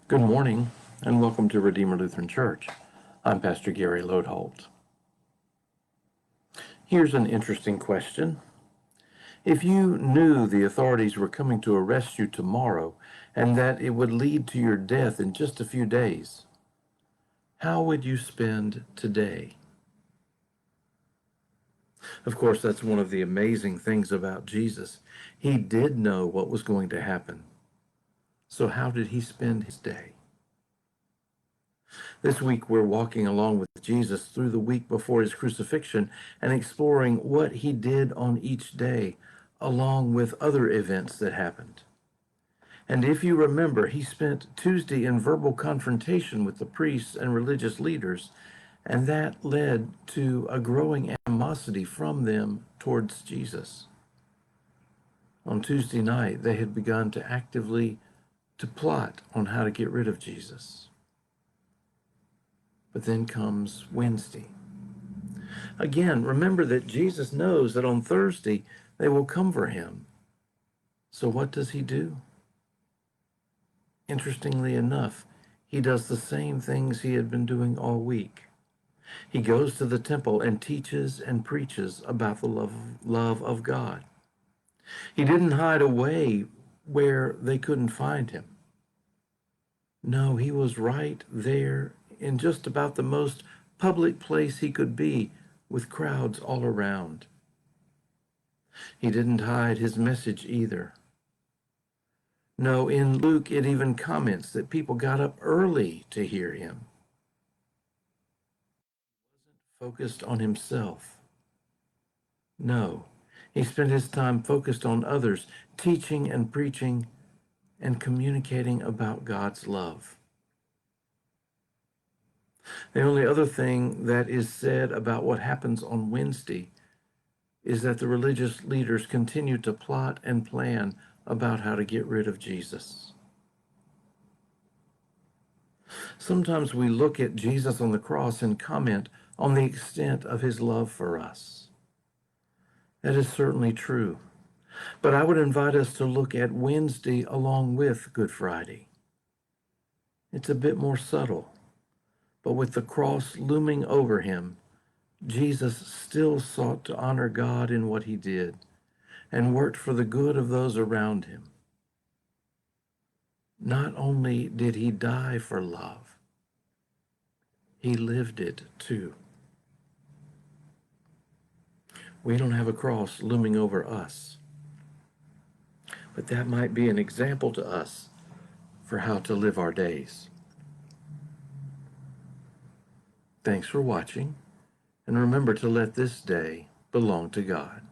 Good morning, and welcome to Redeemer Lutheran Church. I'm Pastor Gary Lodeholt. Here's an interesting question. If you knew the authorities were coming to arrest you tomorrow and that it would lead to your death in just a few days, how would you spend today? Of course, that's one of the amazing things about Jesus. He did know what was going to happen. So how did he spend his day? This week, we're walking along with Jesus through the week before his crucifixion and exploring what he did on each day, along with other events that happened. And if you remember, he spent Tuesday in verbal confrontation with the priests and religious leaders, and that led to a growing animosity from them towards Jesus. On Tuesday night, they had begun to actively plot on how to get rid of Jesus. But then comes Wednesday. Again, remember that Jesus knows that on Thursday they will come for him. So what does he do? Interestingly enough, he does the same things he had been doing all week. He goes to the temple and teaches and preaches about the love of God. He didn't hide away where they couldn't find him. No, he was right there in just about the most public place he could be, with crowds all around. He didn't hide his message either. No, in Luke, it even comments that people got up early to hear him. He wasn't focused on himself. No, he spent his time focused on others, teaching and preaching and communicating about God's love. The only other thing that is said about what happens on Wednesday is that the religious leaders continue to plot and plan about how to get rid of Jesus. Sometimes we look at Jesus on the cross and comment on the extent of his love for us. That is certainly true. But I would invite us to look at Wednesday along with Good Friday. It's a bit more subtle. But with the cross looming over him, Jesus still sought to honor God in what he did and worked for the good of those around him. Not only did he die for love, he lived it too. We don't have a cross looming over us, but that might be an example to us for how to live our days. Thanks for watching, and remember to let this day belong to God.